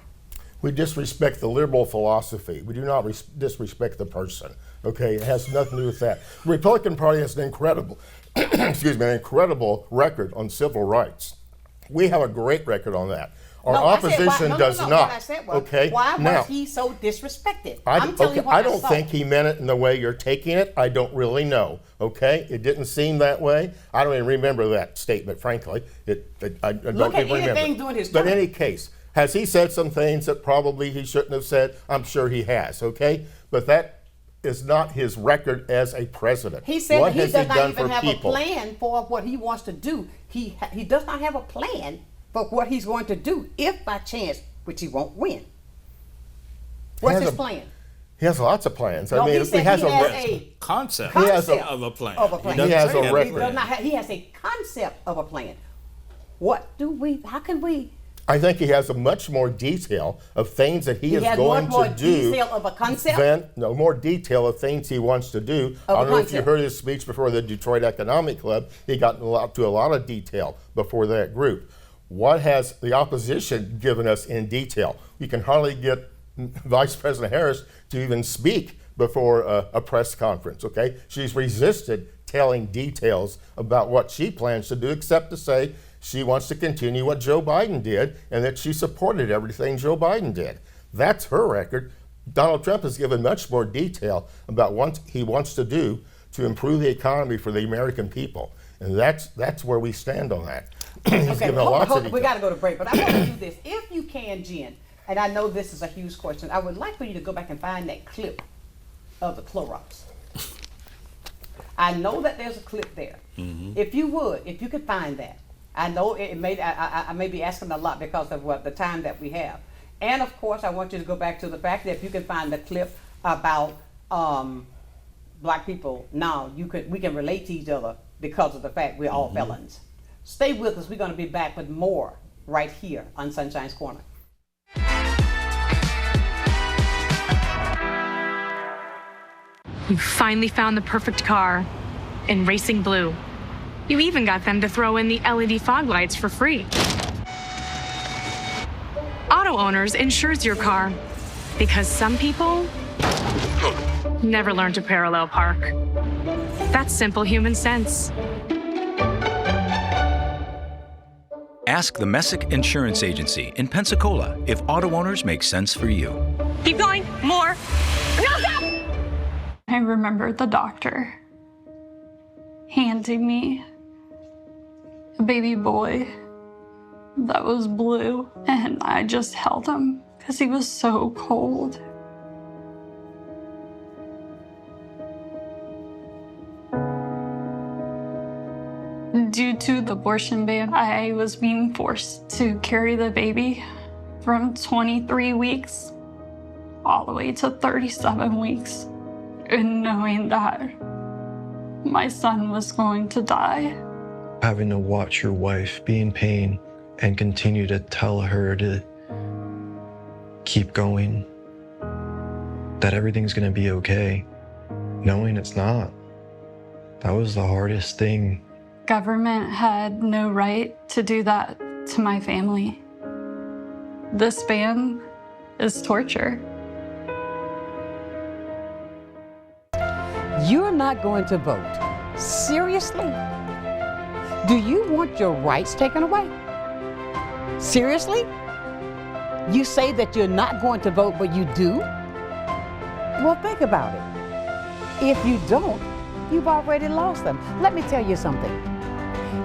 We disrespect the liberal philosophy. We do not disrespect the person. Okay, it has nothing to do with that. The Republican Party has an incredible, excuse me, an incredible record on civil rights. We have a great record on that. Our opposition does not. What I said was, okay, why now, was he so disrespected? I don't saw. think he meant it in the way you're taking it. I don't really know. Okay, it didn't seem that way. I don't even remember that statement, frankly. I don't Look at even remember. anything during his But term. in any case, has he said some things that probably he shouldn't have said? I'm sure he has. Okay, but that is not his record as a president. He said what that he has does he not done even for have people? a plan for what he wants to do. He does not have a plan for what he's going to do if by chance, which he won't win. What's his plan? He has lots of plans. No, I mean, he said he has a concept He has of a plan. of a plan. He has a He record. does not have, he has a concept of a plan. How can we? I think he has a much more detail of things that he is has going much more to do. detail of a concept? More detail of things he wants to do. I don't know if you heard his speech before the Detroit Economic Club. He got to a lot of detail before that group. What has the opposition given us in detail? You can hardly get Vice President Harris to even speak before a press conference, okay? She's resisted telling details about what she plans to do, except to say she wants to continue what Joe Biden did and that she supported everything Joe Biden did. That's her record. Donald Trump has given much more detail about what he wants to do to improve the economy for the American people. And that's where we stand on that. Okay, we got to go to break, but I want to do this. If you can, Jen, and I know this is a huge question, I would like for you to go back and find that clip of the Clorox. I know that there's a clip there. Mm-hmm. If you could find that. I know I may be asking a lot because of the time that we have. And of course, I want you to go back to the fact that if you can find the clip about black people now, we can relate to each other because of the fact we're all felons. Stay with us. We're going to be back with more right here on Sunshine's Corner. You finally found the perfect car in racing blue. You even got them to throw in the LED fog lights for free. Auto Owners insures your car because some people never learn to parallel park. That's simple human sense. Ask the Messick Insurance Agency in Pensacola if auto owners make sense for you. Keep going. More. No, stop! I remember the doctor handing me a baby boy that was blue, and I just held him because he was so cold. Due to the abortion ban, I was being forced to carry the baby from 23 weeks all the way to 37 weeks, and knowing that my son was going to die. Having to watch your wife be in pain and continue to tell her to keep going, that everything's gonna be okay, knowing it's not. That was the hardest thing. Government had no right to do that to my family. This ban is torture. You're not going to vote. Seriously? Do you want your rights taken away? Seriously? You say that you're not going to vote, but you do? Well, think about it. If you don't, you've already lost them. Let me tell you something.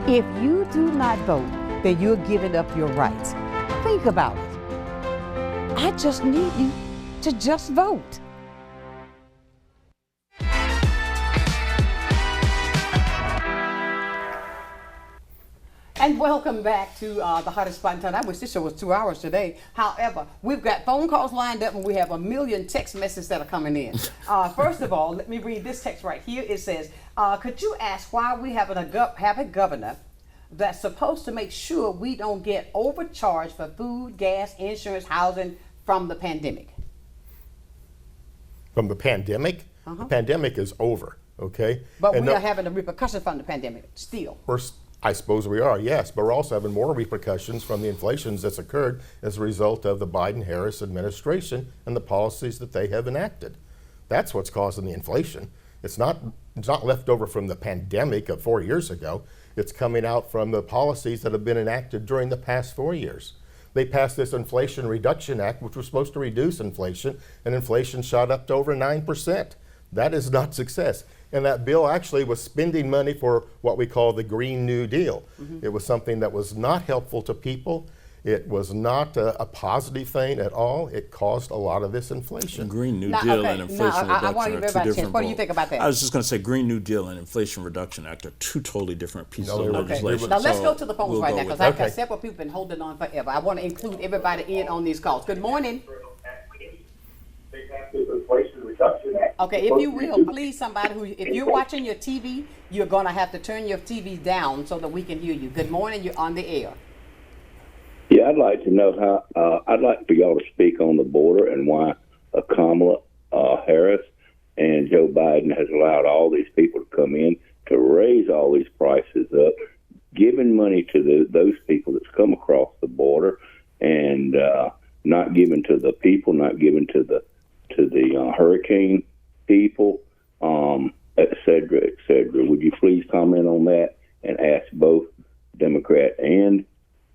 If you do not vote, then you're giving up your rights. Think about it. I just need you to just vote. And welcome back to the hottest spot in town. I wish this show was 2 hours today. However, we've got phone calls lined up and we have a million text messages that are coming in. First of all, let me read this text right here. It says, could you ask why we have a governor that's supposed to make sure we don't get overcharged for food, gas, insurance, housing from the pandemic? From the pandemic? The pandemic is over, okay? But we are having the repercussions from the pandemic still. I suppose we are, yes, but we're also having more repercussions from the inflations that's occurred as a result of the Biden-Harris administration and the policies that they have enacted. That's what's causing the inflation. It's not left over from the pandemic of 4 years ago. It's coming out from the policies that have been enacted during the past 4 years. They passed this Inflation Reduction Act, which was supposed to reduce inflation, and inflation shot up to over 9%. That is not success. And that bill actually was spending money for what we call the Green New Deal. It was something that was not helpful to people. It was not a positive thing at all. It caused a lot of this inflation. Green New Deal and Inflation Reduction are two different. What do you think about that? I was just going to say Green New Deal and Inflation Reduction Act are two totally different pieces of legislation. Now let's go to the phones right now because I've got several people been holding on forever. I want to include everybody in on these calls. Good morning. Okay, if you will, please, somebody if you're watching your TV, you're going to have to turn your TV down so that we can hear you. Good morning, you're on the air. Yeah, I'd like to know I'd like for y'all to speak on the border and why Kamala Harris and Joe Biden has allowed all these people to come in to raise all these prices up, giving money to those people that's come across the border and not giving to the people, not giving to the hurricane people, et cetera, et cetera. Would you please comment on that and ask both Democrat and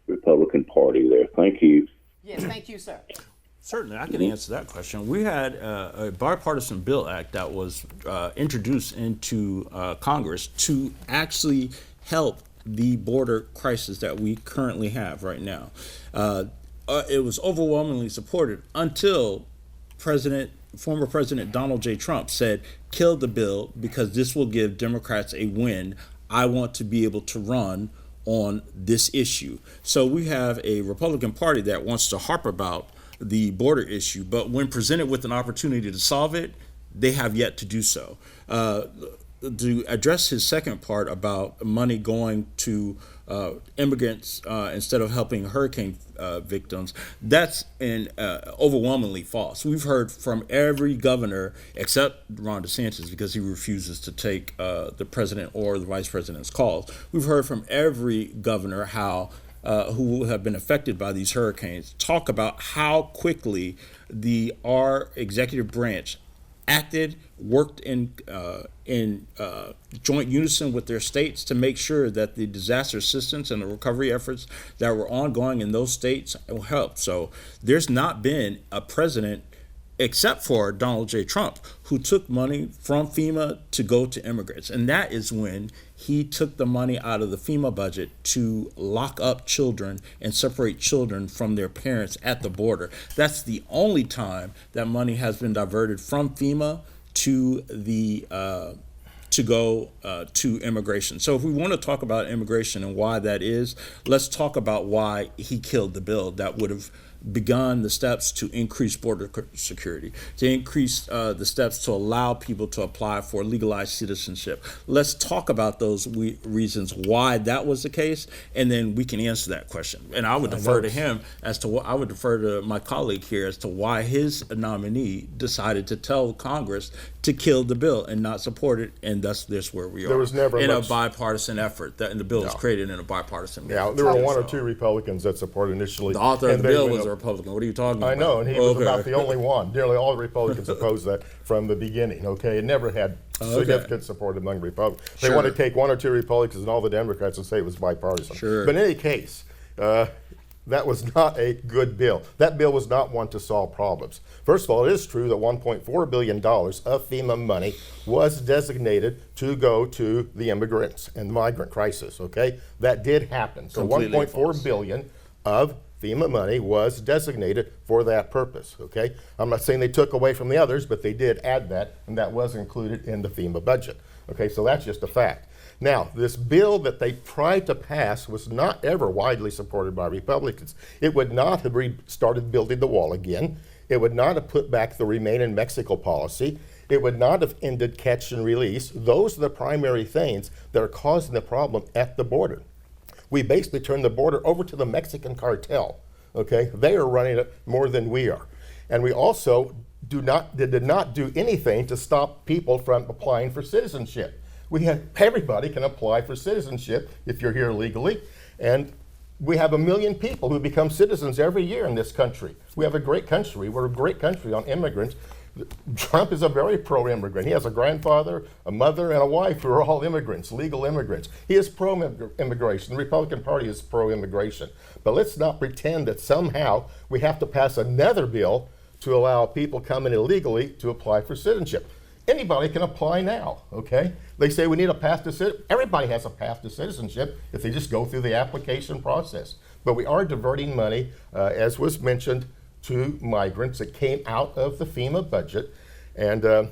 Republican Party there? Thank you. Yes, thank you, sir. Certainly, I can answer that question. We had a bipartisan bill act that was introduced into Congress to actually help the border crisis that we currently have right now. It was overwhelmingly supported until former President Donald J. Trump said, kill the bill because this will give Democrats a win. I want to be able to run on this issue. So we have a Republican Party that wants to harp about the border issue, but when presented with an opportunity to solve it, they have yet to do so. To address his second part about money going to immigrants instead of helping hurricane victims, that's overwhelmingly false. We've heard from every governor except Ron DeSantis because he refuses to take the president or the vice president's calls. We've heard from every governor who have been affected by these hurricanes talk about how quickly our executive branch acted, worked in joint unison with their states to make sure that the disaster assistance and the recovery efforts that were ongoing in those states will help. So there's not been a president, except for Donald J. Trump, who took money from FEMA to go to immigrants. And that is when he took the money out of the FEMA budget to lock up children and separate children from their parents at the border. That's the only time that money has been diverted from FEMA to to immigration. So if we want to talk about immigration and why that is, let's talk about why he killed the bill that would have begun the steps to increase border security, to increase the steps to allow people to apply for legalized citizenship. Let's talk about those reasons why that was the case, and then we can answer that question. And I would defer to him as to what I would defer to my colleague here as to why his nominee decided to tell Congress to kill the bill and not support it, and thus this where we are. There was never in much, a bipartisan effort, and the bill was created in a bipartisan manner. Yeah, there were one or two Republicans that supported initially. The author of the bill was a Republican. What are you talking about? I know, and he was about the only one. Nearly all the Republicans opposed that from the beginning, okay? It never had significant support among Republicans. They want to take one or two Republicans and all the Democrats and say it was bipartisan. Sure. But in any case, that was not a good bill. That bill was not one to solve problems. First of all, it is true that $1.4 billion of FEMA money was designated to go to the immigrants and the migrant crisis, okay? That did happen. So $1.4 billion of FEMA money was designated for that purpose, okay? I'm not saying they took away from the others, but they did add that, and that was included in the FEMA budget. Okay, so that's just a fact. Now, this bill that they tried to pass was not ever widely supported by Republicans. It would not have started building the wall again. It would not have put back the Remain in Mexico policy. It would not have ended catch and release. Those are the primary things that are causing the problem at the border. We basically turned the border over to the Mexican cartel, okay? They are running it more than we are. And we also did not do anything to stop people from applying for citizenship. Everybody can apply for citizenship if you're here legally, and we have 1 million people who become citizens every year in this country. We have a great country. We're a great country on immigrants. Trump is a very pro-immigrant. He has a grandfather, a mother, and a wife who are all immigrants, legal immigrants. He is pro-immigration. The Republican Party is pro-immigration. But let's not pretend that somehow we have to pass another bill to allow people coming illegally to apply for citizenship. Anybody can apply now, okay? They say we need a path to citizenship. Everybody has a path to citizenship if they just go through the application process. But we are diverting money, as was mentioned, to migrants that came out of the FEMA budget. And well,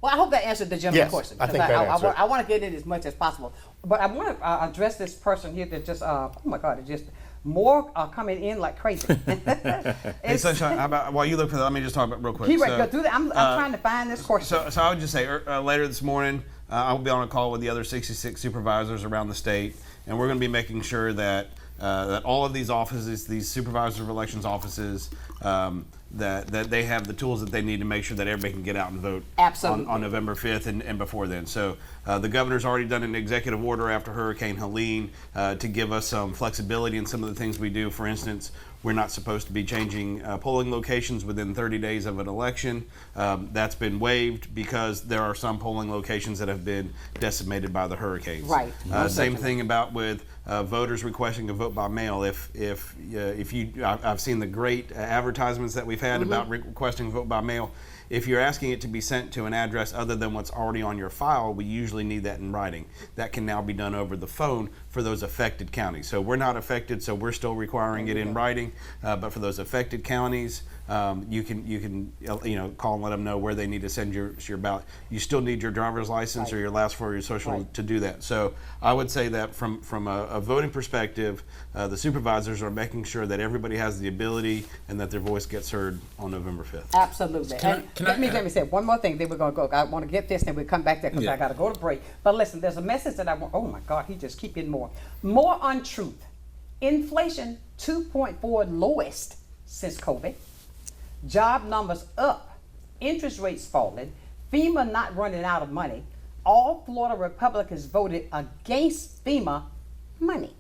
I hope that answered the gentleman's question. I think that answered. I want to get in as much as possible. But I want to address this person here that just, oh my God, it just, more are coming in like crazy. Hey, Sunshine, how about, while you look for that, let me just talk about real quick. Keep go through that. I'm trying to find this question. So I would just say later this morning, I'll be on a call with the other 66 supervisors around the state, and we're going to be making sure that that all of these offices, these supervisor of elections offices, that they have the tools that they need to make sure that everybody can get out and vote on November 5th and before then. So the governor's already done an executive order after Hurricane Helene to give us some flexibility in some of the things we do. For instance, we're not supposed to be changing polling locations within 30 days of an election. That's been waived because there are some polling locations that have been decimated by the hurricanes. Right. Same thing about with voters requesting to vote by mail. I've seen the great advertisements that we've had about requesting to vote by mail. If you're asking it to be sent to an address other than what's already on your file, we usually need that in writing. That can now be done over the phone for those affected counties. So we're not affected, so we're still requiring it in writing. But for those affected counties, you can call and let them know where they need to send your ballot. You still need your driver's license or your last four of your social to do that. So I would say that from a voting perspective, the supervisors are making sure that everybody has the ability and that their voice gets heard on November 5th. Absolutely. Let me say one more thing. Then we're going to go. I want to get this, and we'll come back there because I got to go to break. But listen, there's a message that I want. Oh my God, he just keep getting more untruth. Inflation 2.4 lowest since COVID. Job numbers up. Interest rates falling. FEMA not running out of money. All Florida Republicans voted against FEMA money.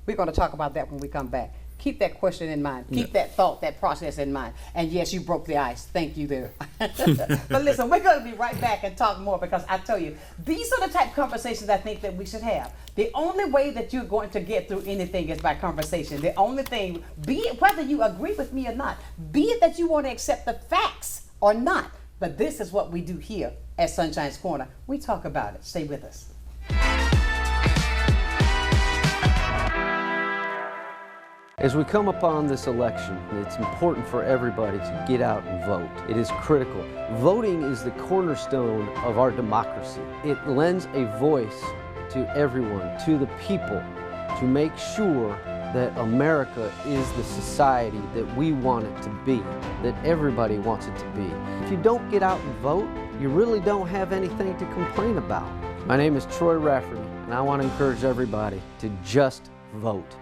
We're going to talk about that when we come back. Keep that question in mind. Keep that thought, that process in mind. And yes, you broke the ice. Thank you there. But listen, we're going to be right back and talk more because I tell you, these are the type of conversations I think that we should have. The only way that you're going to get through anything is by conversation. The only thing, be it whether you agree with me or not, be it that you want to accept the facts or not, but this is what we do here at Sunshine's Corner. We talk about it. Stay with us. As we come upon this election, it's important for everybody to get out and vote. It is critical. Voting is the cornerstone of our democracy. It lends a voice to everyone, to the people, to make sure that America is the society that we want it to be, that everybody wants it to be. If you don't get out and vote, you really don't have anything to complain about. My name is Troy Rafferty, and I want to encourage everybody to just vote.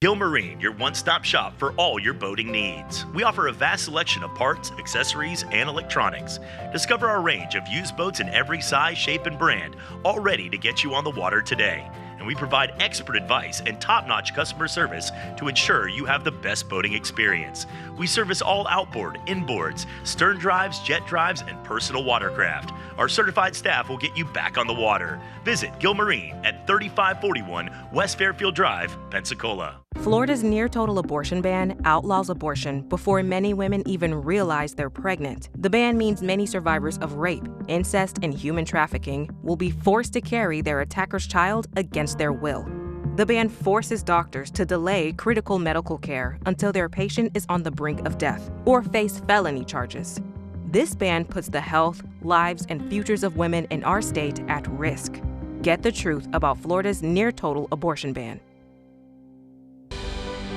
Gilmarine, your one-stop shop for all your boating needs. We offer a vast selection of parts, accessories, and electronics. Discover our range of used boats in every size, shape, and brand, all ready to get you on the water today. And we provide expert advice and top-notch customer service to ensure you have the best boating experience. We service all outboard, inboards, stern drives, jet drives, and personal watercraft. Our certified staff will get you back on the water. Visit Gilmarine at 3541 West Fairfield Drive, Pensacola. Florida's near-total abortion ban outlaws abortion before many women even realize they're pregnant. The ban means many survivors of rape, incest, and human trafficking will be forced to carry their attacker's child against their will. The ban forces doctors to delay critical medical care until their patient is on the brink of death or face felony charges. This ban puts the health, lives, and futures of women in our state at risk. Get the truth about Florida's near-total abortion ban.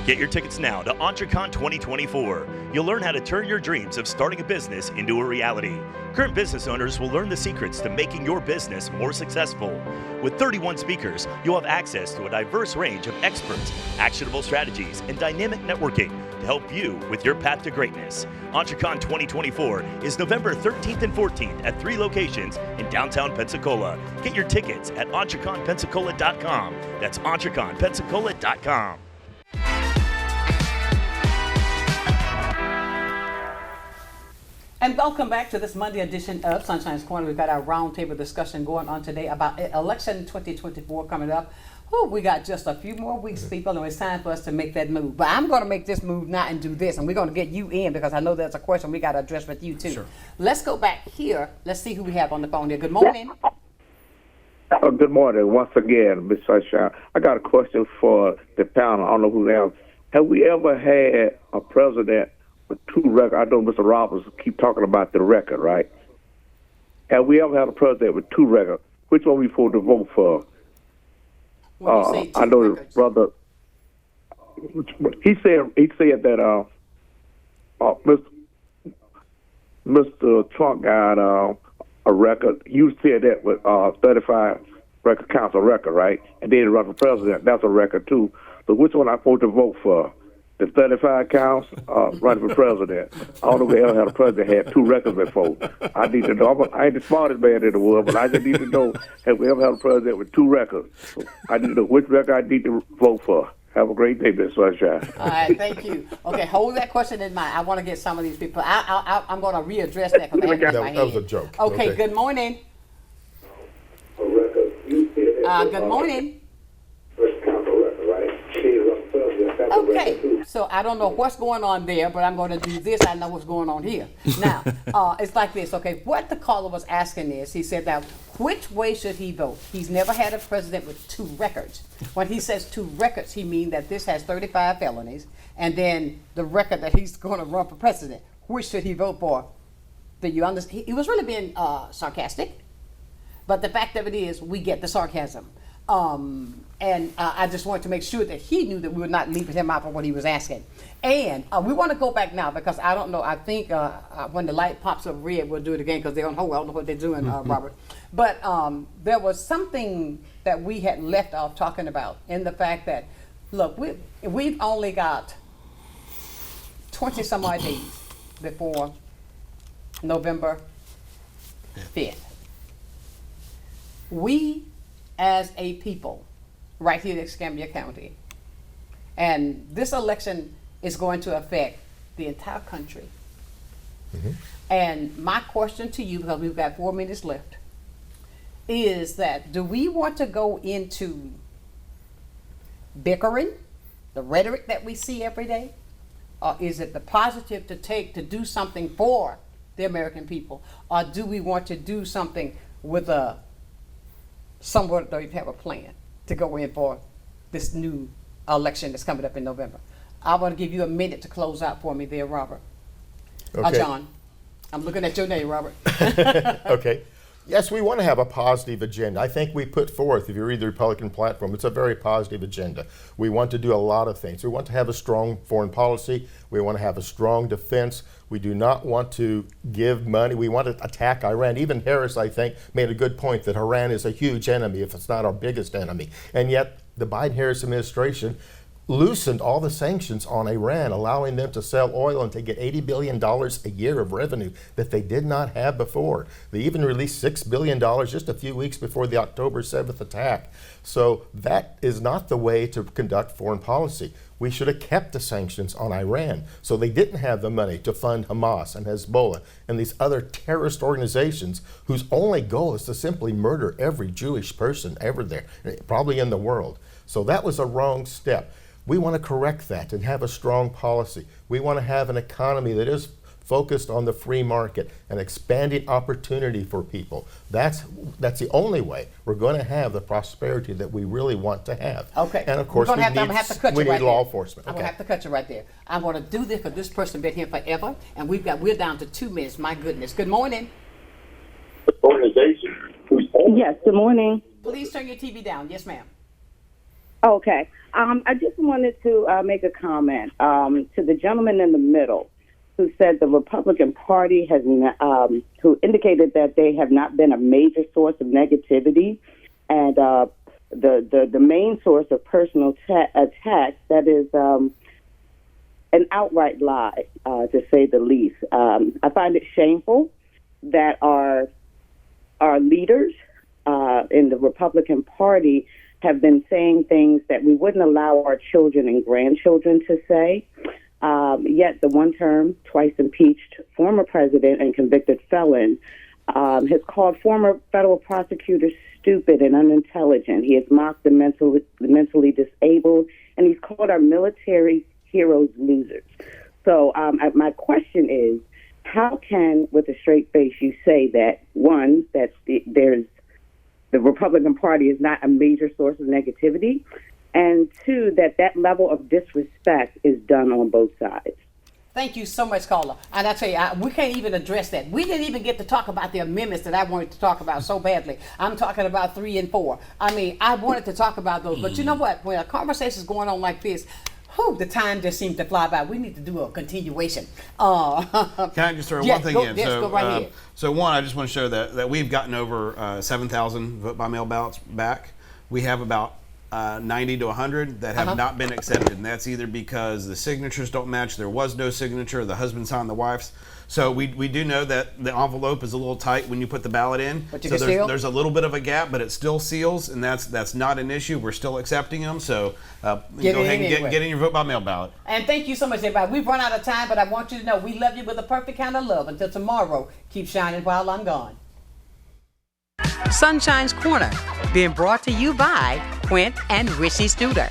Get your tickets now to EntreCon 2024. You'll learn how to turn your dreams of starting a business into a reality. Current business owners will learn the secrets to making your business more successful. With 31 speakers, you'll have access to a diverse range of experts, actionable strategies, and dynamic networking to help you with your path to greatness. EntreCon 2024 is November 13th and 14th at 3 locations in downtown Pensacola. Get your tickets at EntreConPensacola.com. That's EntreConPensacola.com. And welcome back to this Monday edition of Sunshine's Corner. We've got our roundtable discussion going on today about election 2024 coming up. Oh, we got just a few more weeks, people, and it's time for us to make that move. But I'm going to make this move now and do this, and we're going to get you in because I know there's a question we got to address with you too. Sure. Let's go back here. Let's see who we have on the phone here. Good morning. Good morning once again, Ms. Sonshine. I got a question for the panel. I don't know who else. Have we ever had a president with 2 records? I know Mr. Roberts keep talking about the record, right? Have we ever had a president with 2 records? Which one we supposed to vote for? I know records. The brother. He said that Mr. Trump got a record. You said that with 35 record counts a record, right? And then run for president. That's a record too. So which one I supposed to vote for? The 35 counts, running for president. I don't know if we ever had a president that had 2 records before. I need to know. I ain't the smartest man in the world, but I just need to know have we ever had a president with 2 records. So I need to know which record I need to vote for. Have a great day, Ms. Sunshine. All right, thank you. Okay, hold that question in mind. I want to get some of these people. I'm going to readdress that because that was a joke. Okay, good morning. Good morning. Okay, so I don't know what's going on there, but I'm going to do this. I know what's going on here. Now, it's like this, okay? What the caller was asking is, he said that which way should he vote? He's never had a president with 2 records. When he says 2 records, he means that this has 35 felonies, and then the record that he's going to run for president. Which should he vote for? Do you understand? He was really being sarcastic, but the fact of it is, we get the sarcasm. And I just wanted to make sure that he knew that we were not leaving him out for what he was asking. And we want to go back now because I don't know. I think when the light pops up red, we'll do it again because they're on hold. I don't know what they're doing, Robert. But there was something that we had left off talking about in the fact that, look, we've only got 20 some odd days before November 5th. We, as a people, right here in Escambia County, and this election is going to affect the entire country. Mm-hmm. And my question to you, because we've got 4 minutes left, is that do we want to go into bickering, the rhetoric that we see every day, or is it the positive to take to do something for the American people, or do we want to do something with someone that have a plan to go in for this new election that's coming up in November? I want to give you a minute to close out for me there, Robert. Okay. John. I'm looking at your name, Robert. Okay. Yes, we want to have a positive agenda. I think we put forth, if you read the Republican platform, it's a very positive agenda. We want to do a lot of things. We want to have a strong foreign policy. We want to have a strong defense. We do not want to give money. We want to attack Iran. Even Harris, I think, made a good point that Iran is a huge enemy, if it's not our biggest enemy. And yet, the Biden-Harris administration loosened all the sanctions on Iran, allowing them to sell oil and to get $80 billion a year of revenue that they did not have before. They even released $6 billion just a few weeks before the October 7th attack. So that is not the way to conduct foreign policy. We should have kept the sanctions on Iran so they didn't have the money to fund Hamas and Hezbollah and these other terrorist organizations whose only goal is to simply murder every Jewish person ever there, probably in the world. So that was a wrong step. We want to correct that and have a strong policy. We want to have an economy that is focused on the free market and expanding opportunity for people. That's the only way we're going to have the prosperity that we really want to have. Okay. And of course, we need law enforcement. I'm going to have to cut you right there. I'm going to do this because this person been here forever, and we're down to 2 minutes. My goodness. Good morning. Organization. Yes, good morning. Please turn your TV down. Yes, ma'am. Okay. I just wanted to make a comment to the gentleman in the middle who said the Republican Party has, who indicated that they have not been a major source of negativity, and the main source of personal attacks. That is an outright lie, to say the least. I find it shameful that our leaders in the Republican Party have been saying things that we wouldn't allow our children and grandchildren to say. Yet the one-term, twice impeached former president and convicted felon has called former federal prosecutors stupid and unintelligent. He has mocked the mentally disabled, and he's called our military heroes losers. So my question is, how can, with a straight face, you say that, one, that the Republican Party is not a major source of negativity, and two, that level of disrespect is done on both sides? Thank you so much, caller. And I tell you, we can't even address that. We didn't even get to talk about the amendments that I wanted to talk about so badly. I'm talking about 3 and 4. I mean, I wanted to talk about those, but you know what? When a conversation is going on like this, the time just seems to fly by. We need to do a continuation. Can I just throw one thing in? Yes, go right ahead. So one, I just want to show that we've gotten over 7,000 vote-by-mail ballots back. We have about 90 to 100 that have not been accepted, and that's either because the signatures don't match, there was no signature, the husband signed the wife's. So we do know that the envelope is a little tight when you put the ballot in. But you so can there's a little bit of a gap, but it still seals, and that's not an issue. We're still accepting them. So go ahead and get in your vote-by-mail ballot. And thank you so much, everybody. We've run out of time, but I want you to know we love you with a perfect kind of love. Until tomorrow, keep shining while I'm gone. Sunshine's Corner, being brought to you by Quint and Richie Studer.